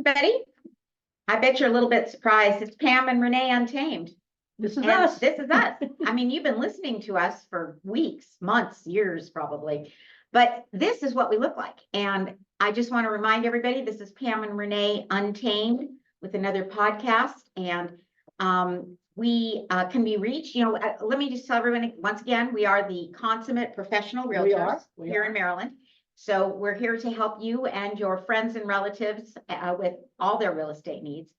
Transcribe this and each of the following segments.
everybody. I bet you're a little bit surprised. It's Pam and Renee Untamed. This is And us. This is us. I mean, you've been listening to us for weeks, months, years, probably. But this is what we look like. And I just want to remind everybody, this is Pam and Renee Untamed with another podcast. And we can be reached. Let me just tell everyone once again, we are the consummate professional realtors here in Maryland. So we're here to help you and your friends and relatives with all their real estate needs.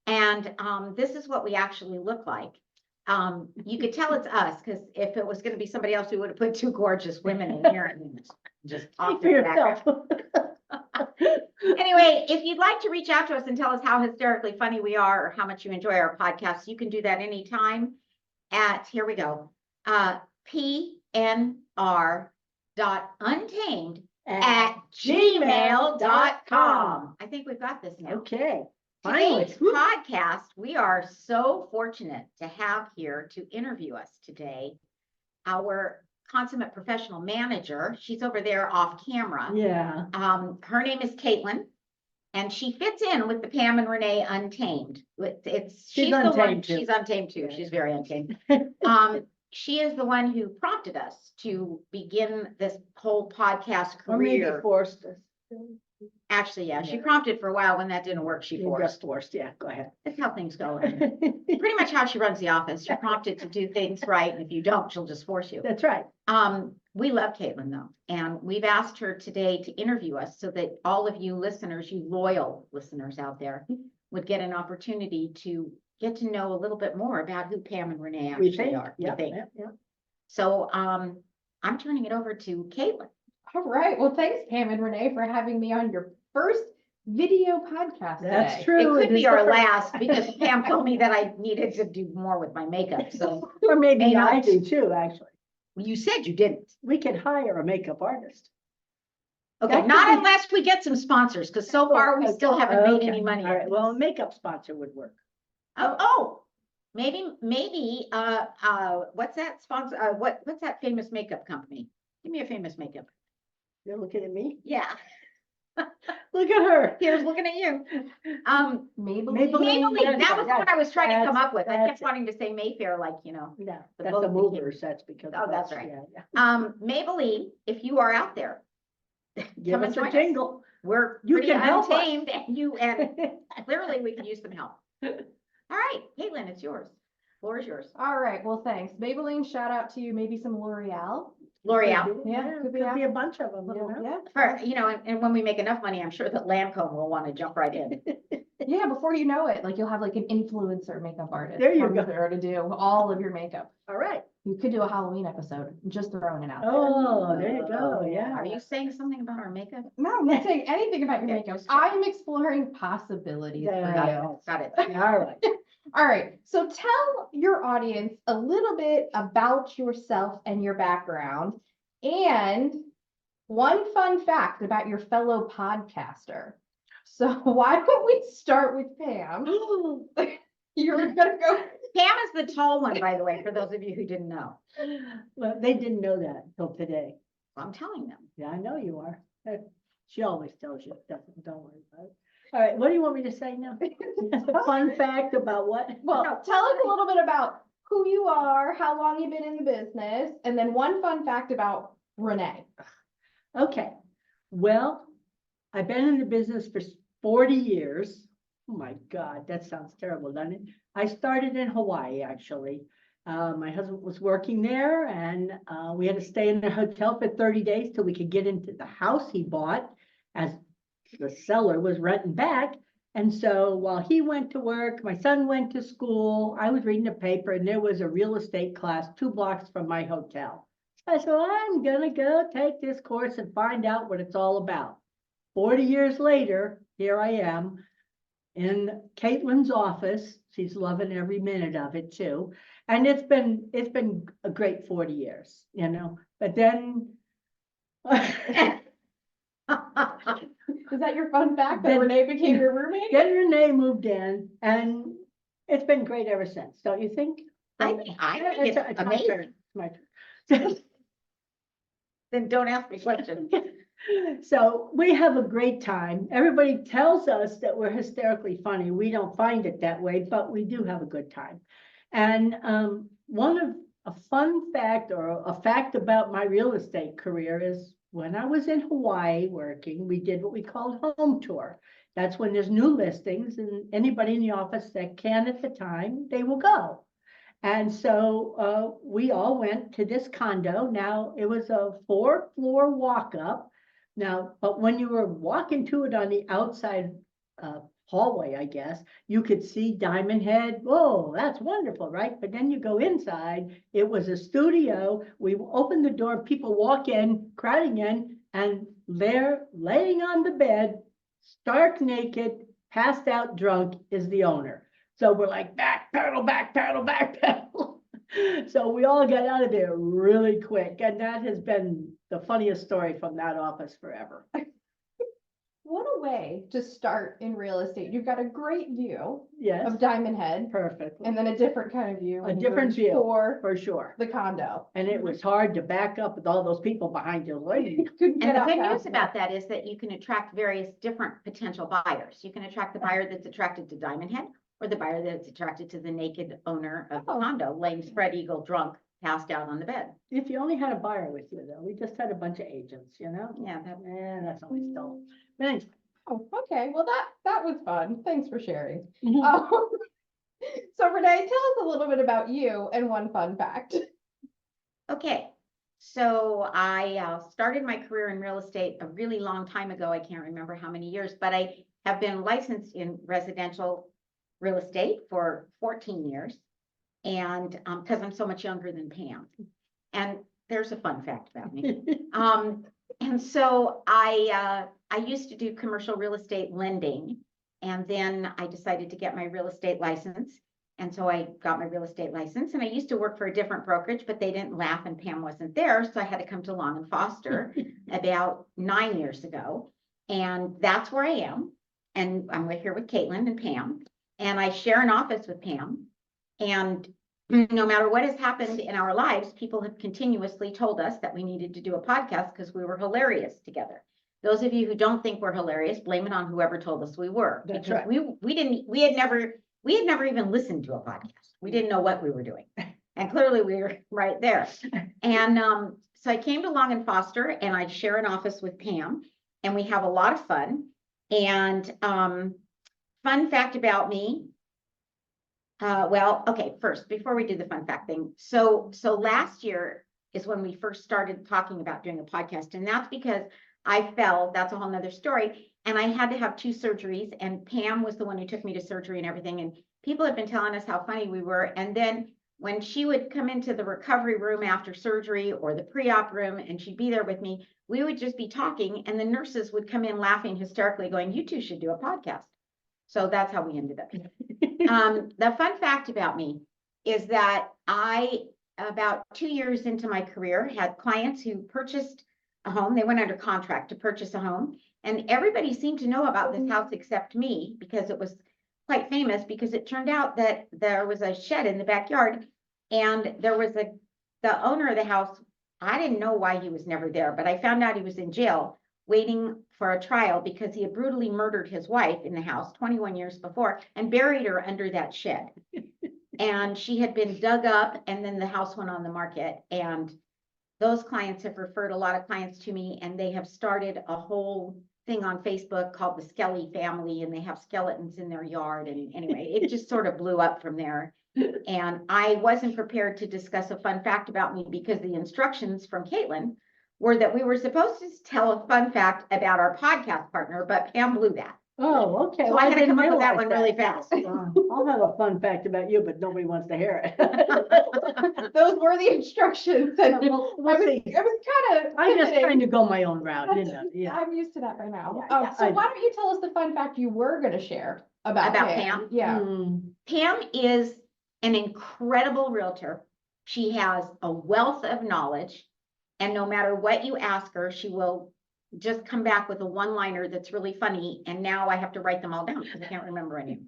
And this is what we actually look like. You could tell it's us, because if it was going to be somebody else, we would have put two gorgeous women in here and just talk for yourself. Anyway, if you'd like to reach out to us and tell us how hysterically funny we are or how much you enjoy our podcast, you can do that anytime at, here we go, pnr.untamed@gmail.com. I think we've got this now. Okay. Today's podcast, we are so fortunate to have here to interview us today, our consummate professional manager. She's over there off camera. Yeah. Her name is Caitlin, and she fits in with the Pam and Renee Untamed. She's the one. Too. She's untamed too. Yeah. She's very untamed. She is the one who prompted us to begin this whole podcast career. Or maybe forced us. Actually, yeah, she prompted for a while. When that didn't work, she forced. Yeah, go ahead. That's how things go. Pretty much how she runs the office. You're prompted to do things right, and if you don't, she'll just force you. That's right. We love Caitlin though, and we've asked her today to interview us so that all of you listeners, you loyal listeners out there, would get an opportunity to get to know a little bit more about who Pam and Renee actually are. Yeah. So I'm turning it over to Caitlin. All right. Well, thanks, Pam and Renee, for having me on your first video podcast That's today. true. It could be our last, because Pam told me that I needed to do more with my makeup. So, or maybe I do too, actually. You said you didn't. We could hire a makeup artist. Okay, not unless we get some sponsors, because so far we still haven't made any money. All right. Well, a makeup sponsor would work. Maybe. What's that sponsor? What's that famous makeup company? Give me a famous makeup. You're looking at me? Yeah. Look at her. Here's looking at you. Maybelline. That was what I was trying to come up with. I kept wanting to say Mayfair, like, No, that's the movers. That's because. Oh, that's right. Yeah. Maybelline, if you are out there, give us a jingle. We're pretty untamed, and clearly we could use some help. All right, Caitlin, it's yours. Floor is yours. All right. Well, thanks. Maybelline, shout out to you. Maybe some L'Oreal. L'Oreal. Could be a bunch of them. And when we make enough money, I'm sure that Lancome will want to jump right in. Yeah, before you know it, like you'll have like an influencer makeup artist. There you go. There to do all of your makeup. All right. You could do a Halloween episode. Just throwing it out there. Oh, there you go. Yeah. Are you saying something about our makeup? No, I'm not saying anything about your makeup. I'm exploring possibilities. Got it. All right. All right. So tell your audience a little bit about yourself and your background, and one fun fact about your fellow podcaster. So why don't we start with Pam? You're gonna go. Pam is the tall one, by the way, for those of you who didn't know. Well, they didn't know that until today. I'm telling them. Yeah, I know you are. She always tells you. Don't worry about it. All right, what do you want me to say now? A fun fact about what? Well, tell us a little bit about who you are, how long you've been in the business, and then one fun fact about Renee. Okay. Well, I've been in the business for 40 years. Oh my God, that sounds terrible, doesn't it? I started in Hawaii, actually. My husband was working there, and we had to stay in the hotel for 30 days till we could get into the house he bought, as the seller was renting back. And so while he went to work, my son went to school, I was reading the paper, and there was a real estate class 2 blocks from my hotel. So I said, well, I'm gonna go take this course and find out what it's all about. 40 years later, here I am in Caitlin's office. She's loving every minute of it too. And it's been a great 40 years, but then Is that your fun fact that Renee became your roommate? Then Renee moved in, and it's been great ever since, don't you think? I think it's amazing. My turn. Then don't ask me questions. So we have a great time. Everybody tells us that we're hysterically funny. We don't find it that way, but we do have a good time. And one of a fun fact or a fact about my real estate career is when I was in Hawaii working, we did what we called home tour. That's when there's new listings and anybody in the office that can at the time, they will go. And so we all went to this condo. Now it was a 4-floor walk up. Now, but when you were walking to it on the outside hallway, I guess, you could see Diamond Head. Whoa, that's wonderful, right? But then you go inside, it was a studio. We opened the door, people walk in, crowding in, and there, laying on the bed, stark naked, passed out drunk, is the owner. So we're like, backpedal, backpedal, backpedal. So we all got out of there really quick. And that has been the funniest story from that office forever. What a way to start in real estate. You've got a great view Yes, of Diamond Head perfect. and then a different kind of view. A when you different go view, for for sure. the condo. And it was hard to back up with all those people behind you. Couldn't get And the out good fast news about enough. that is that you can attract various different potential buyers. You can attract the buyer that's attracted to Diamond Head or the buyer that's attracted to the naked owner of the Oh. condo, laying spread eagle drunk, passed out on the bed. If you only had a buyer with you though, we just had a bunch of agents, you know? Yeah, That's always dull. But anyway. Oh, okay. Well, that was fun. Thanks for sharing. Mhm. So Renee, tell us a little bit about you and one fun fact. Okay, so I started my career in real estate a really long time ago. I can't remember how many years, but I have been licensed in residential real estate for 14 years. And because I'm so much younger than Pam. And there's a fun fact about me. And so I used to do commercial real estate lending. And then I decided to get my real estate license. And so I got my real estate license, and I used to work for a different brokerage, but they didn't laugh and Pam wasn't there. So I had to come to Long and Foster about 9 years ago. And that's where I am. And I'm here with Caitlin and Pam. And I share an office with Pam. And no matter what has happened in our lives, people have continuously told us that we needed to do a podcast because we were hilarious together. Those of you who don't think we're hilarious, blame it on whoever told us we were. That's because right. we had never even listened to a podcast. We didn't know what we were doing. And clearly we were right there. And so I came to Long and Foster, and I share an office with Pam, and we have a lot of fun. And fun fact about me. Well, okay, first, before we do the fun fact thing. So last year is when we first started talking about doing a podcast. And that's because I fell, that's a whole nother story. And I had to have 2 surgeries, and Pam was the one who took me to surgery and everything. And people have been telling us how funny we were. And then when she would come into the recovery room after surgery or the pre-op room, and she'd be there with me, we would just be talking, and the nurses would come in laughing hysterically going, "You two should do a podcast." So that's how we ended up here. The fun fact about me is that I, about 2 years into my career, had clients who purchased a home. They went under contract to purchase a home, and everybody seemed to know about this house except me, because it was quite famous, because it turned out that there was a shed in the backyard, and there was the owner of the house. I didn't know why he was never there, but I found out he was in jail waiting for a trial because he had brutally murdered his wife in the house 21 years before and buried her under that shed. And she had been dug up, and then the house went on the market. And those clients have referred a lot of clients to me, and they have started a whole thing on Facebook called the Skelly family, and they have skeletons in their yard. And anyway, it just sort of blew up from there. And I wasn't prepared to discuss a fun fact about me because the instructions from Caitlin were that we were supposed to tell a fun fact about our podcast partner, but Pam blew that. Oh, okay. So Well, I had to didn't come up with that realize one really fast. I'll have a fun fact about you, but nobody wants to hear it. Those were the instructions. And We'll see. I was kind of I'm just trying to go my own route, you know, yeah. I'm used to that by now. Yeah, So I why know. don't you tell us the fun fact you were going to share about Pam? Yeah. Pam is an incredible realtor. She has a wealth of knowledge, and no matter what you ask her, she will just come back with a one-liner that's really funny. And now I have to write them all down because I can't remember any.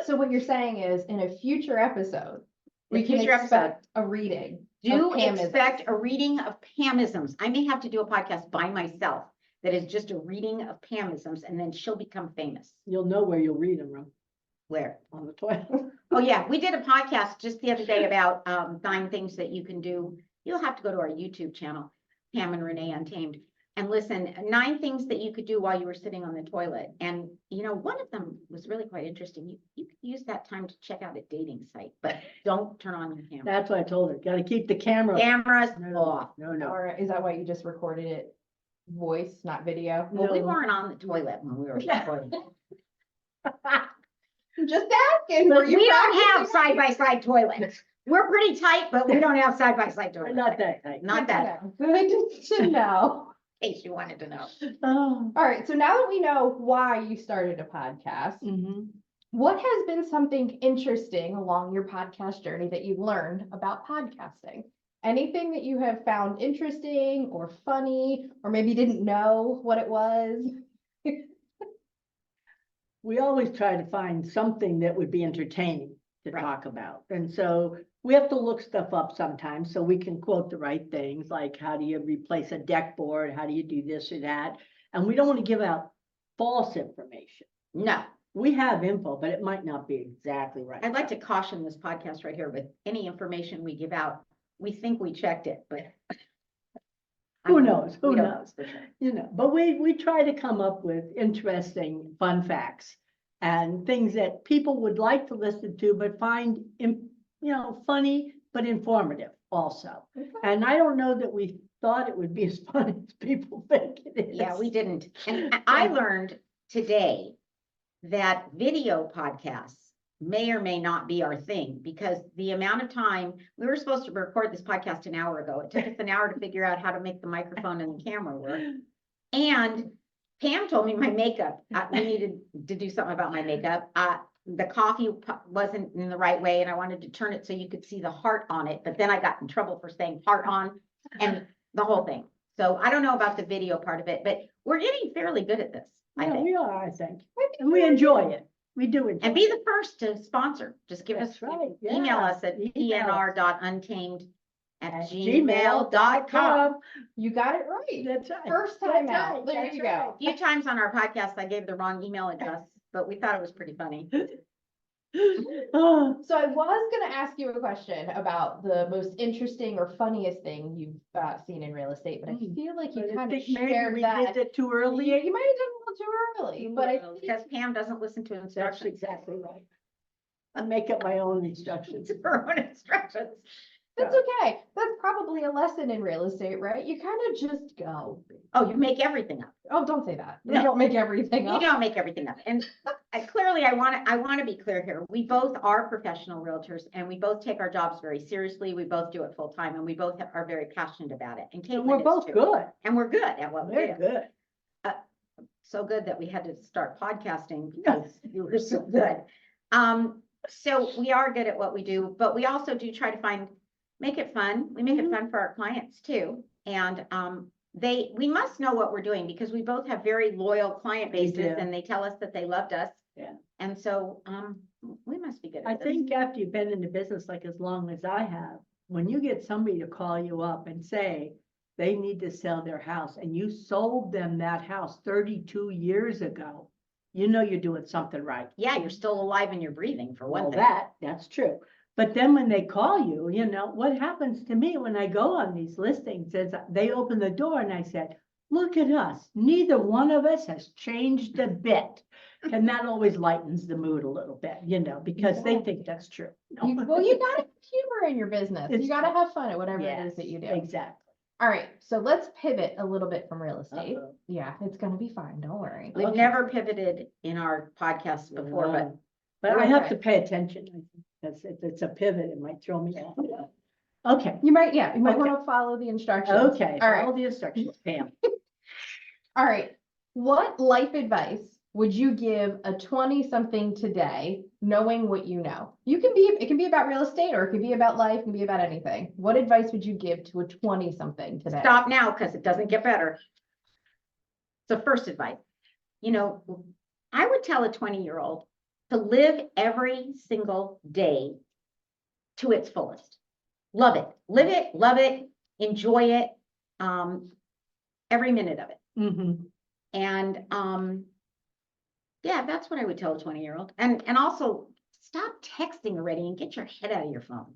So what you're saying is, in a future episode, we can Future episode. expect a reading. Do Pamisms. expect a reading of Pamisms. I may have to do a podcast by myself that is just a reading of Pamisms, and then she'll become famous. You'll know where you'll read them from, Where? on the toilet. Oh, yeah, we did a podcast just the other day about 9 things that you can do. You'll have to go to our YouTube channel, Pam and Renee Untamed, and listen, 9 things that you could do while you were sitting on the toilet. And, one of them was really quite interesting. You could use that time to check out a dating site, but don't turn on your camera. That's what I told her. Got to keep the camera. Cameras No, off. no. Or is that why you just recorded it voice, not video? Well, we No. weren't on the toilet when we were recording. Just asking. But were you we don't have practicing? side-by-side toilets. We're pretty tight, but we don't have side-by-side toilets. Not that tight. Not that, Okay, good to know. in case you wanted to know. Oh. All right, so now that we know why you started a podcast, Mhm. what has been something interesting along your podcast journey that you've learned about podcasting? Anything that you have found interesting or funny, or maybe didn't know what it was? We always try to find something that would be entertaining to Right. talk about. And so we have to look stuff up sometimes so we can quote the right things, like how do you replace a deck board? How do you do this or that? And we don't want to give out false information. No, We have info, but it might not be exactly right. I'd like to caution this podcast right here with any information we give out. We think we checked it, but. Who knows? Who We don't knows? for sure. But we try to come up with interesting, fun facts and things that people would like to listen to, but find, funny, but informative also. And I don't know that we thought it would be as fun as people think it is. Yeah, we didn't. And I learned today that video podcasts may or may not be our thing, because the amount of time, we were supposed to record this podcast an hour ago. It took us an hour to figure out how to make the microphone and the camera work. And Pam told me my makeup, we needed to do something about my makeup. The coffee wasn't in the right way, and I wanted to turn it so you could see the heart on it, but then I got in trouble for saying heart on and the whole thing. So I don't know about the video part of it, but we're getting fairly good at this, I Yeah, think. we are, I think. And we enjoy it. We do enjoy And be it. the first to sponsor. Just give us, That's right. email yeah. us at Email us. pnr.untamed@gmail.com. You got it right. That's right. First time That's out. right, There that's you right. go. A few times on our podcast, I gave the wrong email address, but we thought it was pretty funny. Oh, So I was gonna ask you a question about the most interesting or funniest thing you've seen in real estate, but I feel like you but I kind of think maybe shared we that. did it too early. Yeah, you might have done a little too early, but I think Because Pam doesn't listen to That's instructions. exactly right. I make up my own instructions. It's her own instructions. that's okay. That's probably a lesson in real estate, right? You kind of just go. Oh, you make everything up. Oh, don't say that. You No. don't make everything You up. don't make everything up. And clearly, I want to be clear here. We both are professional realtors, and we both take our jobs very seriously. We both do it full time, and we both are very passionate about it. And And Caitlin we're is both too. good. And we're good at what we We're do. good. So good that we had to start podcasting because you were so good. So we are good at what we do, but we also do try to make it fun. We make it fun for our clients too. And we must know what we're doing, because we both have very loyal client We bases, do. and they tell us that they loved us. Yeah. And so we must be good I at this. think after you've been in the business like as long as I have, when you get somebody to call you up and say they need to sell their house and you sold them that house 32 years ago, you know you're doing something right. Yeah, you're still alive and you're breathing, for one Well, thing. that's true. But then when they call you, what happens to me when I go on these listings is they open the door and I said, look at us. Neither one of us has changed a bit. And that always lightens the mood a little bit, because they think that's true. Well, you gotta have humor in your business. It's You gotta true. have fun at whatever it is Yes, that you do. exactly. All right, so let's pivot a little bit from real estate. Uh-oh. Yeah, it's gonna be fine. Don't worry. We've Okay. never pivoted in our podcasts before, but No. But I have to pay attention, I think, because if it's a pivot, it might throw me off. Okay, You might Okay. want to follow the instructions. okay, All right. follow the instructions, Pam. All right. What life advice would you give a 20-something today, knowing what you know? It can be about real estate, or it can be about life, it can be about anything. What advice would you give to a 20-something today? stop now, because it doesn't get better. So first advice, I would tell a 20-year-old to live every single day to its fullest. love it, live it, love it, enjoy it, every minute of it. Mhm. And, yeah, that's what I would tell a 20-year-old. And also stop texting already and get your head out of your phone.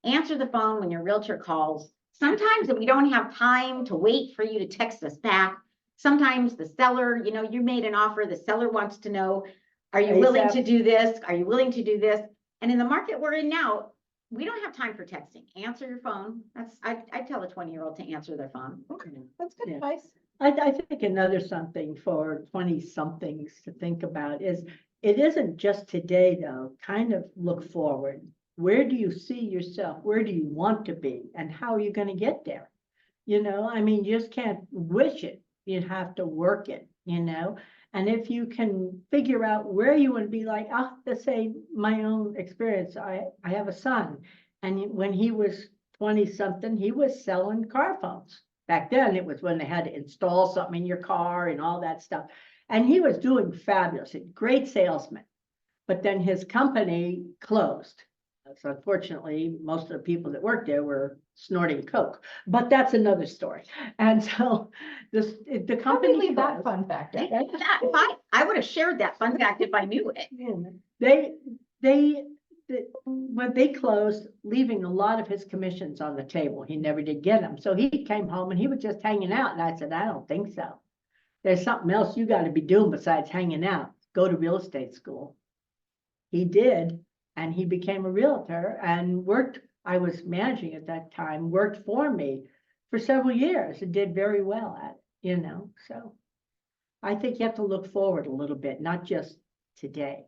Answer the phone when your realtor calls. Sometimes if we don't have time to wait for you to text us back, sometimes the seller, you know, you made an offer, the seller wants to know, are you willing to ASAP. do this? Are you willing to do this? And in the market we're in now, we don't have time for texting. Answer your phone. I tell a 20-year-old to answer their phone. Okay, that's good Yeah. advice. I think another something for 20-somethings to think about is, it isn't just today, though. Kind of look forward. Where do you see yourself? Where do you want to be? And how are you going to get there? You know, I mean, you just can't wish it. You have to work it, you know? And if you can figure out where you want to be, like, I'll have to say my own experience. I have a son, and when he was 20-something, he was selling car phones. Back then, it was when they had to install something in your car and all that stuff. And he was doing fabulous, a great salesman. But then his company closed. So unfortunately, most of the people that worked there were snorting coke, but that's another story. And so the How do we company leave that closed. fun fact out? I would have shared that fun fact if I knew it. When they closed, leaving a lot of his commissions on the table. He never did get them. So he came home and he was just hanging out. And I said, I don't think so. There's something else you got to be doing besides hanging out. Go to real estate school. He did, and he became a realtor and worked. I was managing at that time, worked for me for several years and did very well at it, you know. So I think you have to look forward a little bit, not just today.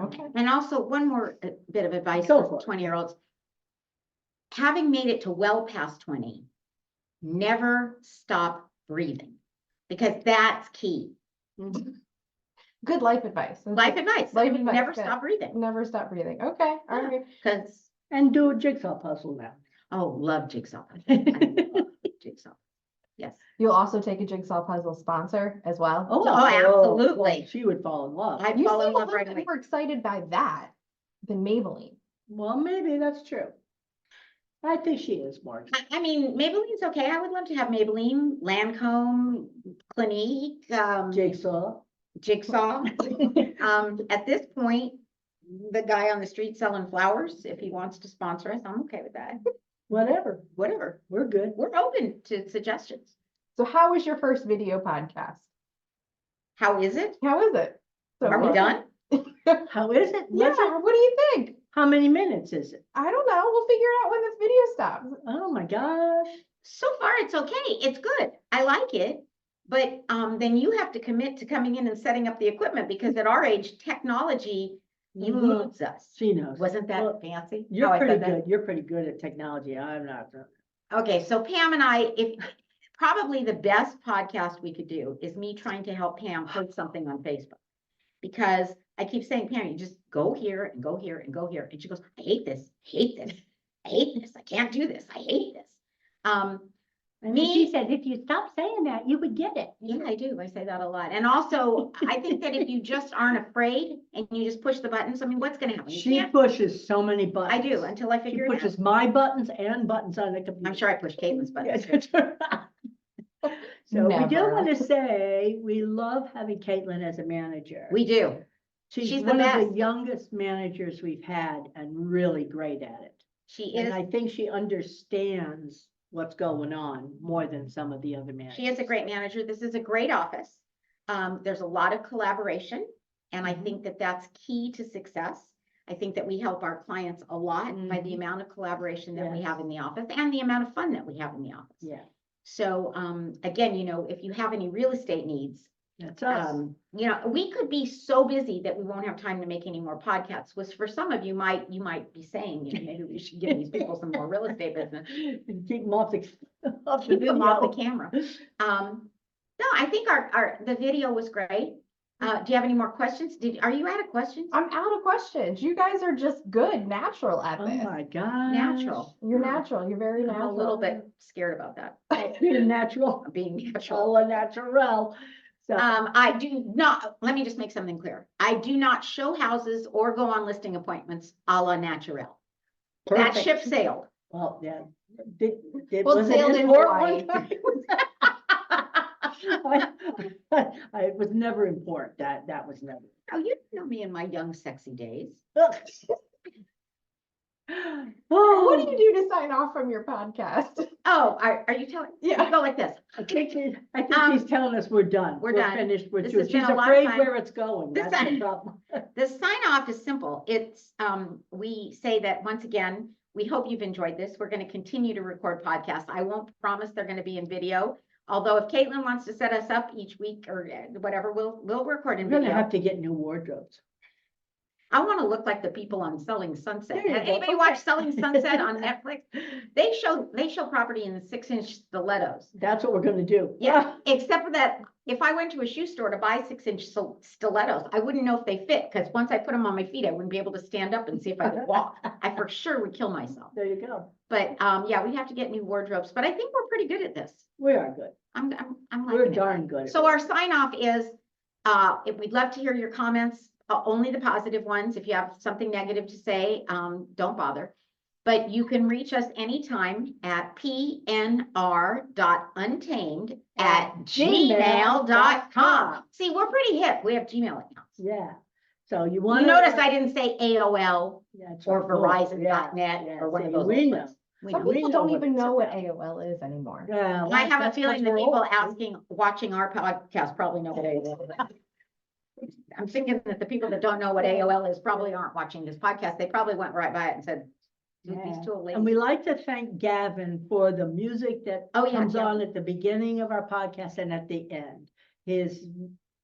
Okay. And also one more bit of advice Go for for it. 20-year-olds. Having made it to well past 20, never stop breathing, because that's key. Mhm. Good life advice. That's Life good. advice. Life I mean, advice, never good. stop breathing. Never stop breathing. Okay, all Yeah. right. Because, And do a jigsaw puzzle now. oh, love jigsaw puzzle. I love jigsaw. Yes. You'll also take a jigsaw puzzle sponsor as well. absolutely. well, she would fall in love. I'd You fall seem in a love little right bit away. more excited by that than Maybelline. Well, maybe that's true. I think she is more. I mean, Maybelline's okay. I would love to have Maybelline, Lancome, Clinique, Jigsaw. Jigsaw. At this point, the guy on the street selling flowers, if he wants to sponsor us, I'm okay with that. Whatever. Whatever. We're good. We're open to suggestions. So how was your first video podcast? How is it? How is it? So Are we far? done? How is it? Yeah, Was it? what do you think? How many minutes is it? I don't know. We'll figure it out when this video stops. Oh my gosh. So far, it's okay. It's good. I like it. But then you have to commit to coming in and setting up the equipment, because at our age, technology eludes us. She knows. Wasn't that Well, fancy? How You're I pretty said that? good. You're pretty good at technology. I'm not. Okay, so Pam and I, if probably the best podcast we could do is me trying to help Pam post something on Facebook. Because I keep saying, Pam, you just go here and go here and go here. And she goes, I hate this, hate this, I hate this, I can't do this, I hate this. She said, if you stop saying that, you would get it. Yeah, I do. I say that a lot. And also, I think that if you just aren't afraid and you just push the buttons, I mean, what's gonna happen? You She can't- pushes so many buttons. I do, until I She figure it out. pushes my buttons and buttons on the computer. I'm sure I push Caitlin's buttons. Yes, too. So we do Never. want to say, we love having Caitlin as a manager. We do. She's she's the one of the best. youngest managers we've had and really great at it. She And is, I think she understands what's going on more than some of the other managers. she is a great manager. This is a great office. There's a lot of collaboration, and I Mhm. think that that's key to success. I think that we help our clients a lot by the Mhm. amount of collaboration that we Yes. have in the office and the amount of fun that we have in the office. Yeah, So, again, you know, if you have any real estate needs, that's us. you know, we could be so busy that we won't have time to make any more podcasts, which for some of you might be saying, you know, maybe we should give these people some more real estate business. Keep them off the, off the Keep them off the video. camera. No, I think the video was great. Do you have any more questions? Are you out of questions? I'm out of questions. You guys are just good, natural at Oh this. my gosh. Natural. You're natural. You're very I'm natural. a little bit scared about that, You're natural. being natural. All a natural. So, I do not, let me just make something clear. I do not show houses or go on listing appointments a la naturel. That perfect. ship sailed. Well, yeah. It Well, was sailed in in port Hawaii. one time. It was never in port. That was never. Oh, you know me in my young, sexy days. What do you do to sign off from your podcast? Oh, are you telling? Yeah. You go like this. I think she's telling us we're done. We're done. Finished. We're This through. has been She's a long afraid time. where it's going. This That's the time- problem. The sign off is simple. It's, we say that once again, we hope you've enjoyed this. We're going to continue to record podcasts. I won't promise they're going to be in video. Although if Caitlin wants to set us up each week or whatever, we'll record in We're gonna video. have to get new wardrobes. I want to look like the people on Selling Sunset. There you Has go. anybody watched Selling Sunset on Netflix? They show property in 6-inch stilettos. That's what we're gonna do. Yeah, except for that, if I went to a shoe store to buy 6-inch stilettos, I wouldn't know if they fit, because once I put them on my feet, I wouldn't be able to stand up and see if I could walk. I for sure would kill myself. There you go. But yeah, we have to get new wardrobes, but I think we're pretty good at this. We are good. I'm We're liking it. darn good. So our sign off is, if we'd love to hear your comments, only the positive ones. If you have something negative to say, don't bother. But you can reach us anytime at pnr.untamed@gmail.com. See, we're pretty hip. We have Gmail accounts. Yeah. So you You want notice I didn't say AOL yeah, it's or cool. Verizon.net Yeah, or one of see, those. we old know. ones. We Some know. we people know don't what even it's know what about. AOL is anymore. Yeah, I have a that's feeling the 'cause we're people old. watching our podcast probably know what AOL is. I'm thinking that the people that don't know what AOL is probably aren't watching this podcast. They probably went right by it and said, "Dude, Yeah. these two old And we ladies." like to thank Gavin for the music that Oh, yeah, comes Gavin. on at the beginning of our podcast and at the end.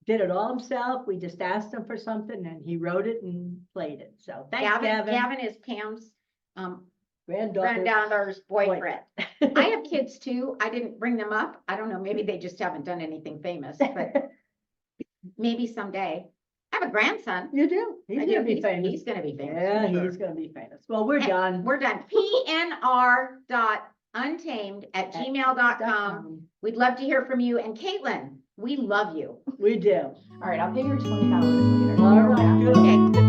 Did it all himself. We just asked him for something and he wrote it and played it. So thanks, Gavin. Gavin is Pam's Granddaughter. granddaughter's boyfriend. I have kids too. I didn't bring them up. I don't know. Maybe they just haven't done anything famous, but maybe someday. I have a grandson. You do. He's I gonna do. be famous. He's gonna be famous. Yeah, for sure. he's gonna be famous. Well, we're And done. We're done. pnr.untamed@gmail.com. We'd love to hear from you. And Caitlin, we love you. We do. All right, I'll pay your $20 later. All right, good. Okay.